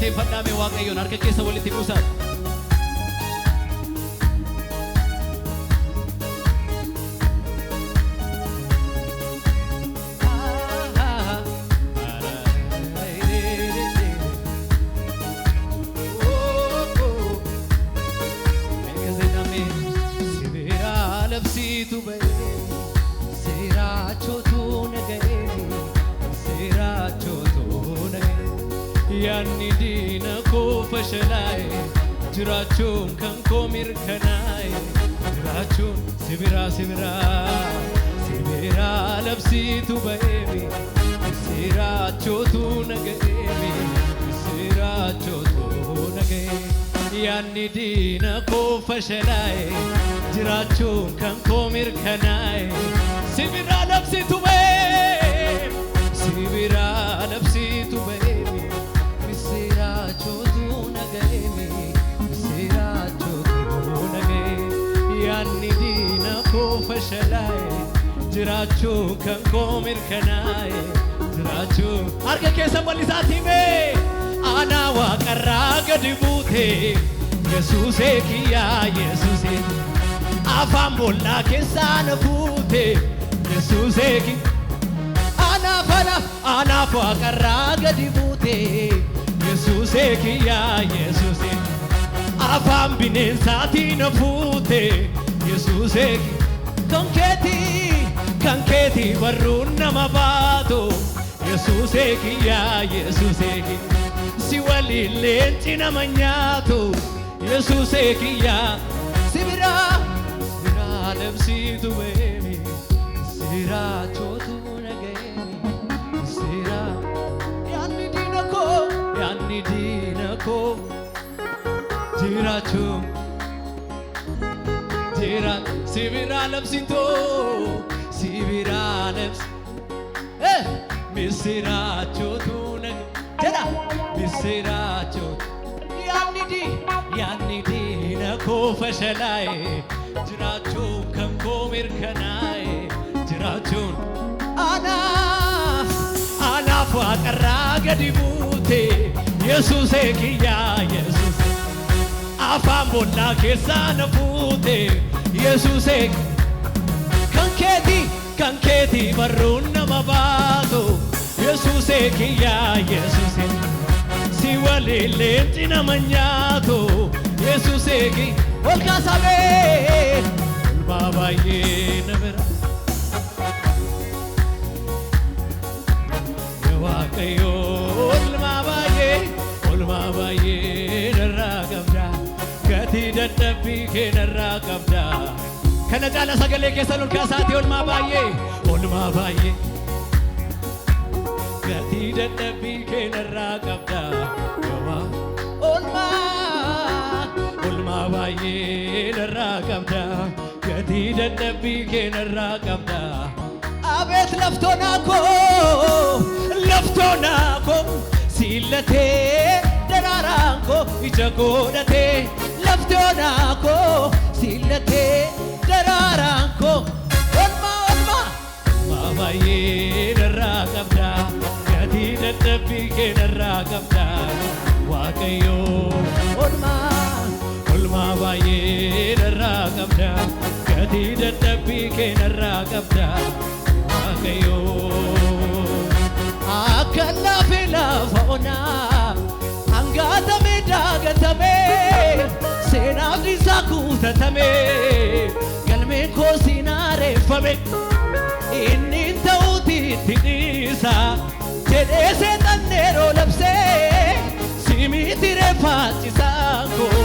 galateeffadhaame Waaqayyoon harka keessa walitti buusaa. Yanni diina koo fashalaa'e jiraachuun kan koo mirkanaa'e jiraachuun sibiraa labsiitu ba'eemi siraachotu naga'eemi siraachotu naga'e yanni diina koo fashalaa'e jiraachuun kan koo mirkanaa'e sibiraa labsiitu ba'eemi sibiraa labsiitu ba'eemi yanni diina koo fashalaa'e jiraachuun kan koo mirkanaa'e jiraachuun harka keessa bal'isaatti himee aanaa waaqarraa gadi buute Yesuusee kiyyaa Yesuusee afaan boollaa keessaa na fuute Yesuusee anaaf waaqarraa gadi buute Yesuusee kiyyaa Yesuusee afaan bineensaatii na fuute Yesuusee kan keetii barruun nama baatu Yesuusee kiyyaa Yesuusee si waliin leenci nama nyaatu Yesuusee kiyyaa sibiraa labsiitu beemi siraachotu naga'eemi siraa yanni diina koo jiraachuun sibiraa labsitoo sibiraa labsi misiraachotu jedha misiraachotu yanni diina koo fashalaa'e jiraachuun kan koo mirkanaa'e jiraachuun anaaf waaqarraa gadi buute Yesuusee kiyyaa Yesuusee afaan boollaa keessaa na fuute Yesuusee kan keetii barruun nama baatu Yesuusee kiyyaa Yesuusee si waliin leenci nama nyaatu Yesuusee ol kaasamee ulmaa baay'ee na bira Waaqayyoo ulmaa baay'ee narraa qabda gatii dadhabbii kee narraa qabda kana caala sagalee keessan ol kaasaati olmaa baay'ee gatii dadhabbii kee narraa qabda olmaa baay'ee narraa qabda gatii dadhabbii kee narraa qabda abeet laftoonaa koo siillatee daraaraan koo ija godhatee laftoonaa koo siillatee daraaraan koo olmaa baay'ee narraa qabda gatii dadhabbii kee narraa qabda Waaqayyoo olmaa baay'ee narraa qabda gatii dadhabbii kee narraa qabda Waaqayyoo akka laafee lafa onaa hangatamee daagatame seenaaf isaa kuutatame galmeen koo siinaareeffame inni ta'uutiitti dhiisa jedhee seexan yeroo labsee simiiti reeffaachisaa koo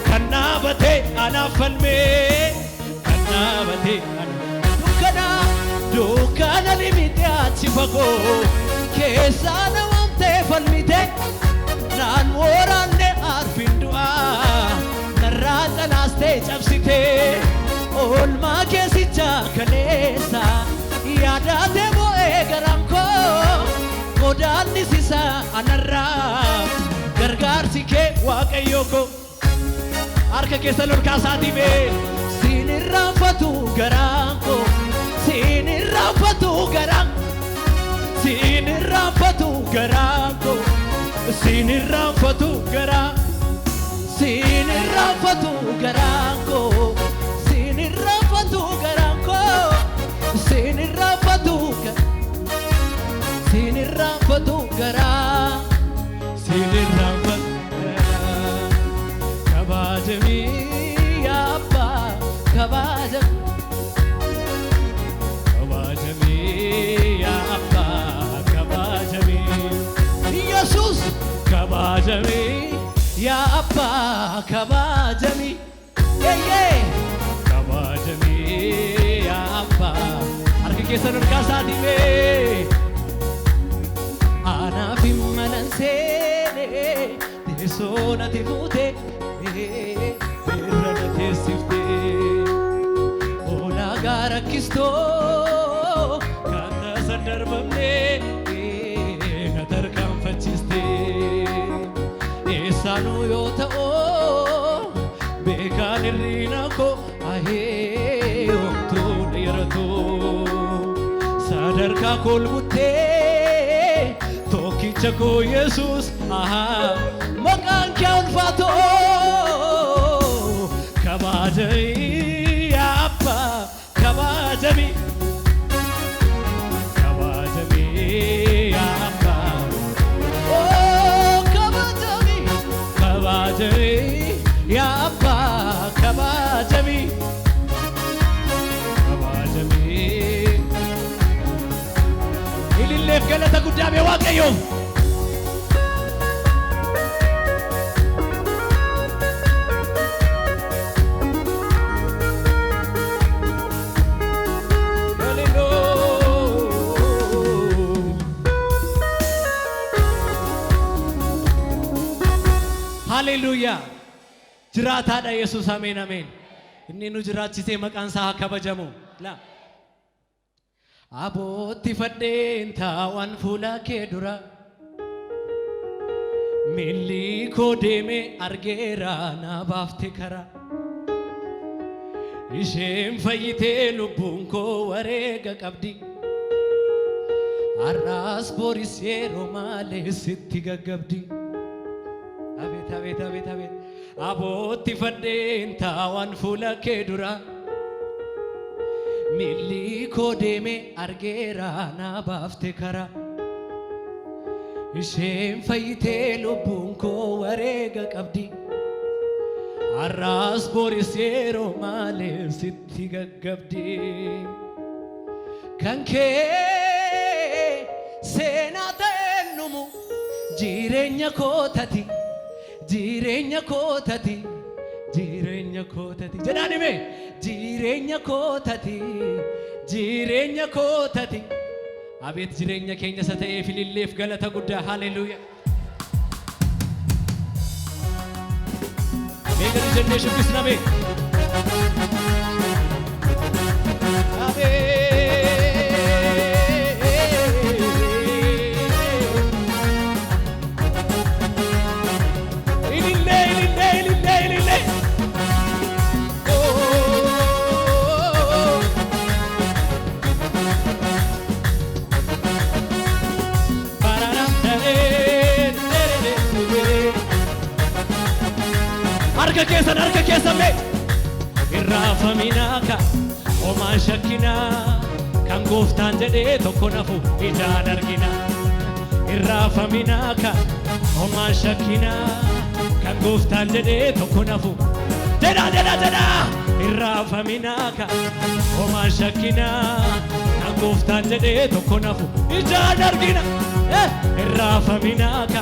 kan dhaabatee anaaf falmee kan dhaabatee dukkana limite achi fagoo keessaa namamtee falmite naan waraanne arfin du'aa narraa calaastee cabsite oolmaa keessicha kaleessa yaadaate bo'ee garaan koo godaannis isa anarraa gargaarsi kee Waaqayyoo koo harka keessa ol kaasaatii mee siin irraanfatu garaan koo siin irraanfatu garaan koo sinirraanfatu garaa sinirraanfatu garaan koo sinirraanfatu garaan koo sinirraanfatu garaa sinirraanfatu garaa kabaajamii yaa abbaa kabaajamii yaa abbaa kabaajamii Yesuus kabaajamii yaa abbaa kabaajamii kabaajamii yaa abbaa harka keessan ol kaasaati mee anaaf himmanan seene teessoo nati fuute irra na teessifte olaagaa rakkistoo kan tasan darbamne na tarkaanfachiste eessaanuu yoo ta'oo beekaan hirriina koo ahee homtuu dheeratoo sadarkaa kolbuttee tokkicha koo Yesuus maqaan kee ulfaatoo kabaajamii yaa abbaa kabaajamii yaa abbaa kabaajamii yaa abbaa kabaajamii ililleef galata guddaa mee Waaqayyoo Hallelujah. Jiraataadha Yesuus ameen ameen. Inni nu jiraachisee maqaan isaa haa kabajamu. La. Abootti fadheen taawwan fuula kee dura. Miilli koo deemee argeera na baafte karaa. Isheen fayyitee lubbuun koo wareega qabdi. Arraas boris yeroo malee sitti gaggabdi. Abet abootti fadheen taawwan fuula kee dura miilli koo deemee argeera na baafte karaa isheen fayyitee lubbuun koo wareega qabdi arraas boris yeroo malee sitti gaggabdi kan kee seenaa ta'een numu jireenya kootati jireenya kootati jedhaani mee jireenya kootati abeet jireenya keenya isa ta'eef ililleef galata guddaa haleluuyaa meeqani jennee shubbisna mee harka keessan mee irraafaminaaka homaa shakkinaa kan gooftaan jedhee tokko nafu ijaan argina irraafaminaaka homaa shakkinaa kan gooftaan jedhee tokko nafu jedha irraafaminaaka homaa shakkinaa kan gooftaan jedhee tokko nafu ijaan argina irraafaminaaka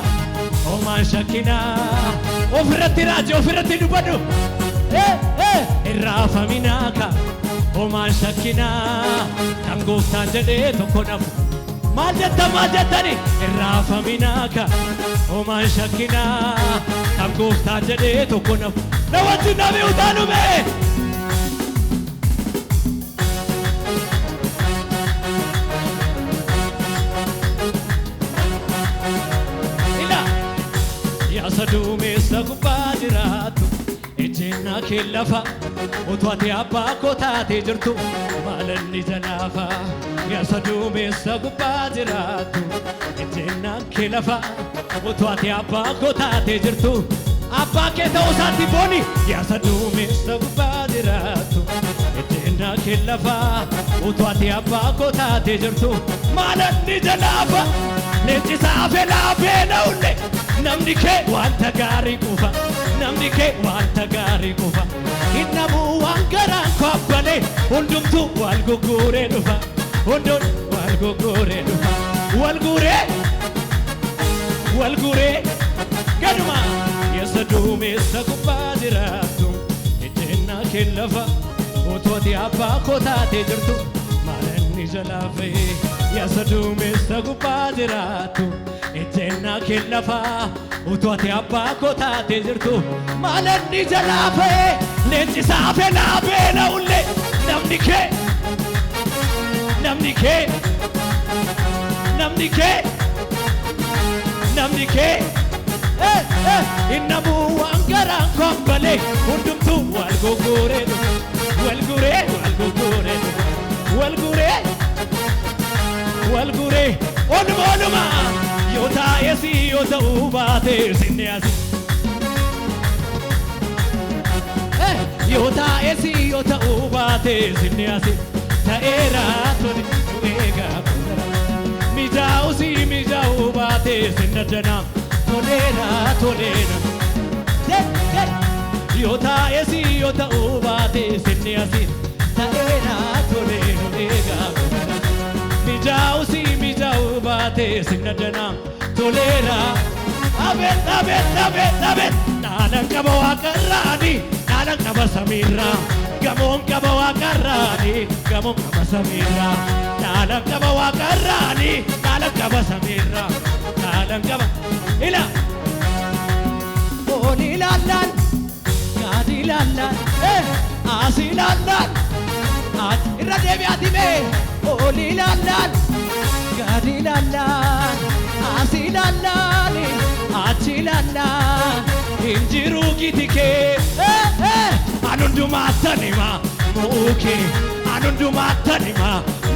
homaa shakkinaa ofirratti raaji ofirratti dubbadhu irraafaminaaka homaa shakkinaa kan gooftaan jedhee tokko nafu maal jettani irraafaminaaka homaa shakkinaa kan gooftaan jedhee tokko nafu na wajjin namni utaalume duumessa gubbaa jiraatu ejjee ejjennaa kee lafa utuu ati abbaa koo taatee jirtu maalanni jalaafa yaasa duumessa gubbaa jiraattu ejjennaa kee lafa utuu ati abbaa koo taatee jirtu abbaa kee ta'uu isaatti booni yaasa duumessa gubbaa jiraattu ejjennaa kee lafa utuu ati abbaa koo taatee jirtu maalanni jalaafa leencisaa felaa beela'ulle namni kee wanta gaarii quufa namni kee wanta gaarii quufa innamuu waan garaan koo abbalee hundumtuu wal gugguuree dhufa hunduun wal gugguuree dhufa wal guuree gaduma yaasa duumessa gubbaa jiraattu ejjennaa kee lafa utuu ati abbaa koo taatee jirtu maalanni jalaafe yaasa duumessa gubbaa jiraattu ejjennaa kee lafa utuu ati abbaa koo taatee jirtu maalanni jalaafe leencisaa felaa beela'ulle namni kee innamuu waan garaan koo abbalee hundumtuu wal gugguuree oluma yoo taa'eesi yoo ta'uu baate sinne asi yoo taa'eesi yoo ta'uu baate sinne asi ta'eera tole eegaa mijaa'uu baate sinna danaa toleera yoo taa'eesi yoo ta'uu baate sinne asi ta'eera toleera eegaa mijaa'uu baate sinna danaa toleera abet naanan qaba waaqarraani naanan qaba samiirraa gamoon qaba waaqarraani gamoon qaba samiirraa naanan qaba waaqarraani naanan qaba samiirraa naanan qaba ila ooni ilaallaan gaadi ilaallaan asi ilaallaan irra deebi'aati mee ooni ilaallaan gaadi ilaallaan asi ilaallaan achi ilaallaan injiruu giti kee anundumaattanima mo'ukee anundumaattanima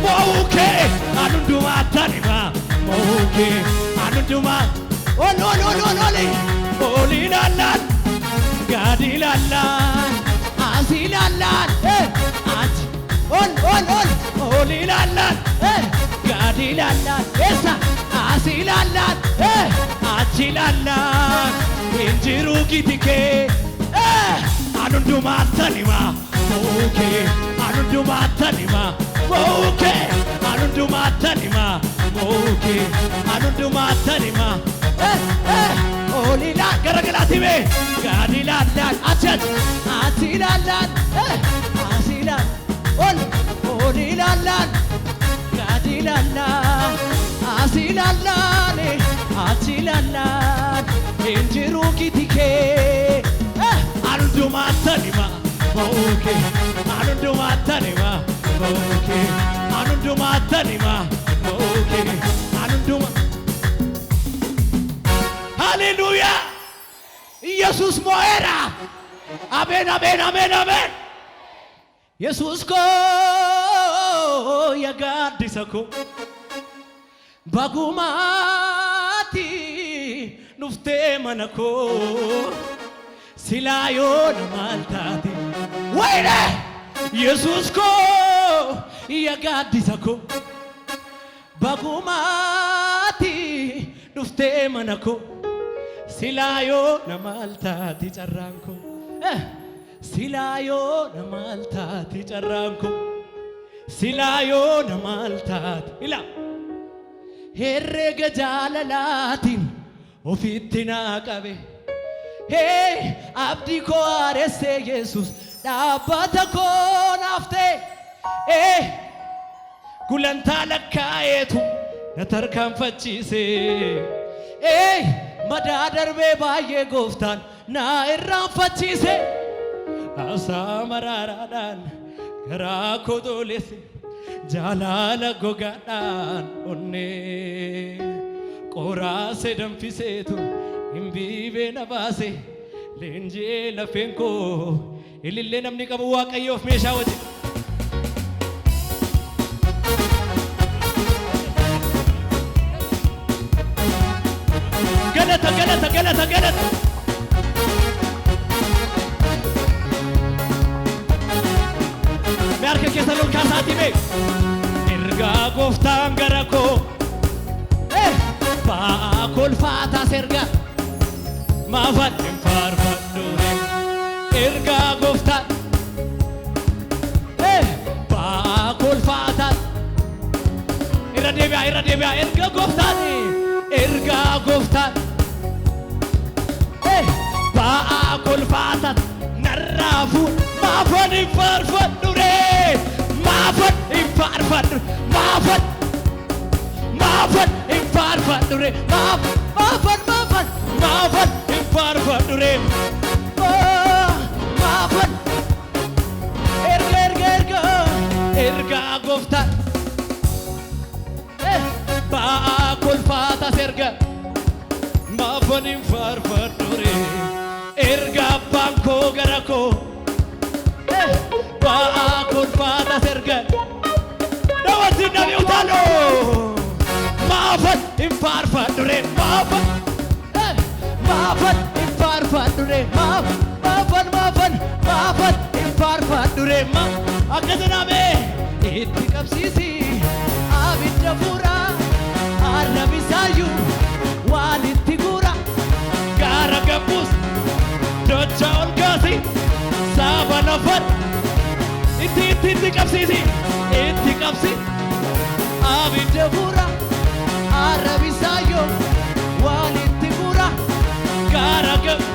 mo'ukee anundumaattanima mo'ukee anundumaa oli ilaallaan gaadi ilaallaan asi ilaallaan achi oli ilaallaan gaadi ilaallaan eessa asi ilaallaan achi ilaallaan injiruu giti kee anundumaattanima mo'ukee anundumaattanima mo'ukee anundumaattanima mo'ukee anundumaattanima oli ilaallaan garagalaati mee gaadi ilaallaan achi ilaallaan asi ilaallaan oli ilaallaan gaadi ilaallaan asi ilaallaan achi ilaallaan injiruu giti kee anundumaattanima mo'ukee anundumaattanima mo'ukee anundumaattanima mo'ukee anunduma Hallelujah ኢየሱስ ሞኤራ አሜን አሜን አሜን አሜን ኢየሱስ ኮ የጋዲሰኮ ባጉማቲ ኑፍቴ መነኮ ሲላዮን ማልታቲ ወይኔ ኢየሱስ ኮ የጋዲሰኮ ባጉማቲ ኑፍቴ መነኮ Silaayoo namaaltaati carraanko silaayoo namaaltaati carraanko silaayoo namaaltaati ila herrega jaalalaatiin ofitti naa qabe hee abdii koo aaressee Yesuus dhaabbata koo naaf ta'e gulantaa lakkaa'eetu na tarkaanfachiisee madaa darbee baay'ee gooftaan naa irraanfachiise haasaa maraaraadhaan garaa koo xooleesse jaalala gogaadhaan onnee qoraase danfiseetu hin biibee na baase leenjii lafeen koo ilillee namni qabu waaqayyoof meeshaa wajjin. Galata galata galata galata. Me harka keessa lol kaasaati mee. Ergaa gooftaan gara koo. Ba'a kolfaataa serga. Maafan hin faarfadhuure. Ergaa gooftaan. Ba'a kolfaataa. Irra deebi'a ergaa gooftaan. Ergaa gooftaan. Ba'a kolfaataa. Narraafuun maafan hin faarfadhuure. Maafan hin faarfadhu. Maafan hin faarfadhuure. Maafan hin faarfadhuure. Maafan ergaa gooftaan. Ba'a kolfaataa erga. Maafan hin faarfadhuure. Ergaa abbaan koo gara koo. Ba'a kolfaataa erga. Daawwatiin namni utaaloo. Maafan hin faarfadhuure. Maafan hin faarfadhuure. Maafan hin faarfadhuure. Akkasuma itti qabsiisi abidda fuuraa arrabisaayyuu waan itti guura gaara gabbuus docha ol kaasi saaba lafan itti qabsiisi abidda fuuraa arrabisaayyuu waan itti guura gaara gabbuus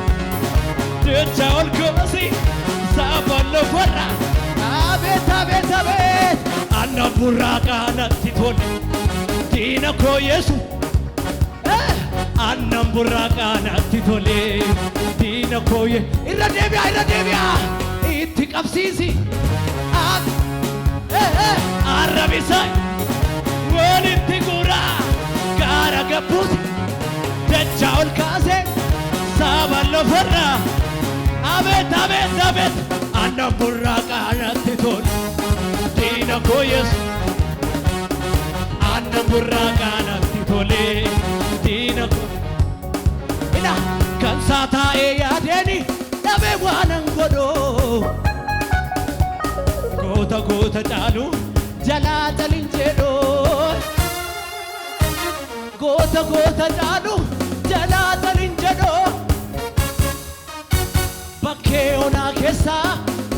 docha ol kaasi saaba lafan. Abet anna burraqa natti tole diina koo Yesu anna burraqa natti tole diina koo irra deebi'a itti qabsiisi arrabisa walitti guura gaara gabbuus dacha ol kaase saaba lafarra. Abet anna burraqa natti tole diina koo Yesu anna burraqa natti tole diina koo ina kan saataa'ee yaadeeni dhabee waanan godhoo goota caalu jalaa jalin jedhoo goota caalu jalaa jalin jedhoo bakkee onaa keessaa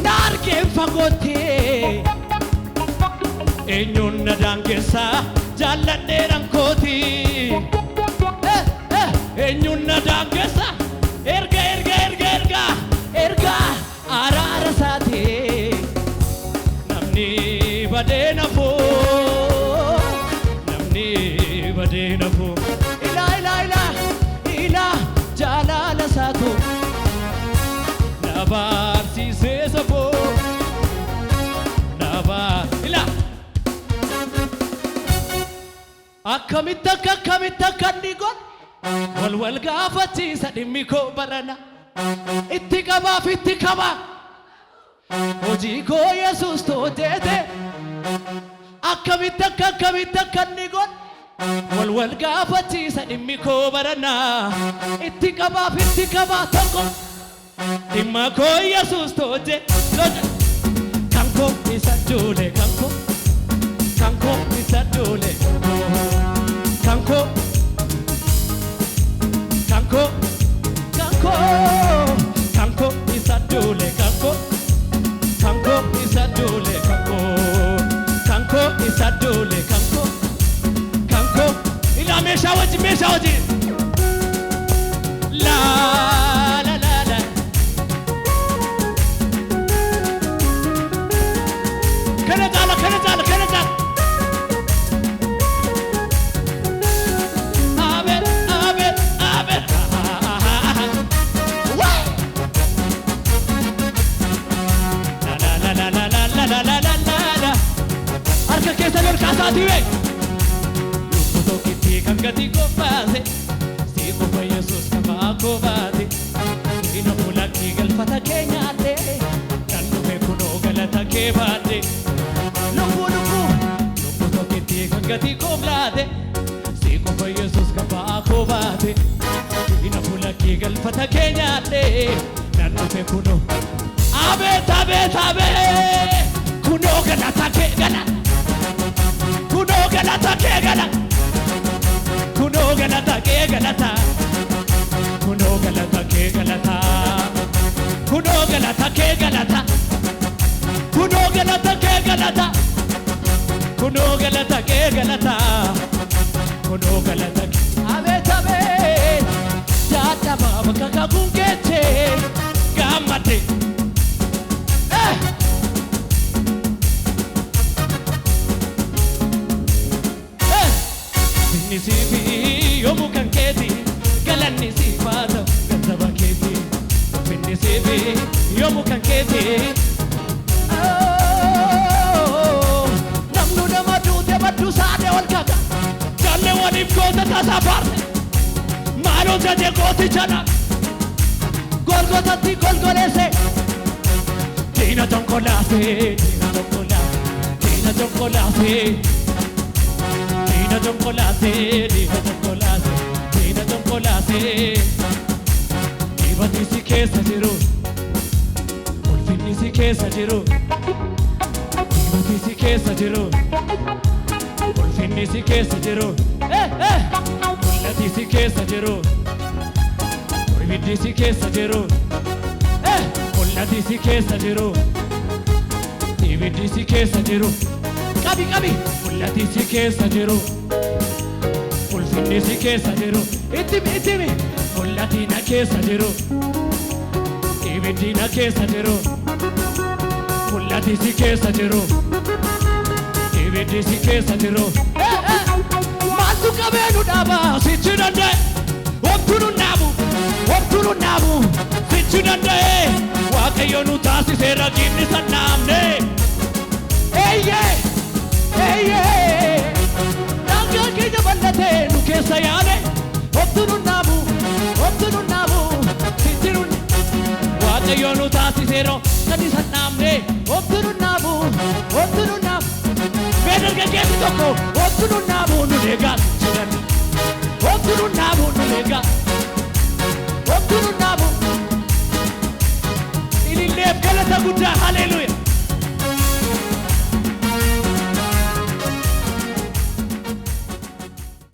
na argeen fagoottee eenyuun na daangessaa jaalladheeran kooti eenyuun na daangessaa erga araara isaatee namni badee nafoo ilaa jaalala isaatu na barsiisee safoo ilaa akkamitti akka inni godhu wal gaafachiisa dhimmi koo barana itti qaba hojii koo Yesuus tooteete akkamitti akka inni godhu wal gaafachiisa dhimmi koo barana itti qaba tokko dhimma koo Yesuus toote kan koo isa duule kan koo isa duule kan koo isa duule kan koo isa duule kan koo isa duule kan koo ila meeshaa wajjin la kana jaala abet harka keessa lol kaasaati mee lubbuu tokkitti kan gati qophaase si qofa Yesuus nama koo baate. galfata kee nyaadhe nan dhufe kunoo galata kee baadhe lubbuu tokkitti kan gatii koof laate si qofa Yesuus gabaa koo baate diina fuula kee galfata kee nyaadhe nan dhufe kunoo abeet abeet abeet kunoo galata kee galata kunoo galata kee galata kunoo galata kee galata kunoo galata kee galata kunoo galata kee galata kunoo galata kee galata kunoo galata kee galata kunoo galata abeet abeet jaadhama bakka kakuun keechee gammade Sifi yomu kan keeti galanni siifaa ta'u gansaba keeti finni sifi yomu kan keeti namnu nama duute baddu saade ol kaga galle waliif goota tasaa baarte maaloo jate gooti jala golgotatti golgoleesse diina tonkolaase diina tonkolaase diina tonkolaase Dina chocolate, Dina chocolate. Ibati si kesa jiru, ulfinni si kesa jiru. Ibati si kesa jiru, ulfinni si kesa jiru. Mul'ati si kesa jiru, ibiddi si kesa jiru. Mul'ati si kesa jiru, ibiddi si kesa jiru. Qabi qabi, mul'ati si kesa jiru. Ulfinni si keessa jiru ittimi mul'ati na keessa jiru ibiddi na keessa jiru mul'ati si keessa jiru ibiddi si keessa jiru maaltu qabeenu dhaaba sichi danda'e wabtunu naamu sichi danda'e Waaqayyo nu taasiseera diinni sannaamne eeyyee Keenya bal'atee nu keessa yaade obtunu naamu sittiruun Waaqayyo nu taasiseero gadi sannaamne obtunu naamu mee dargaggeessi tokko obtunu naamu nu eegaa jedhan obtunu naamu nu eegaa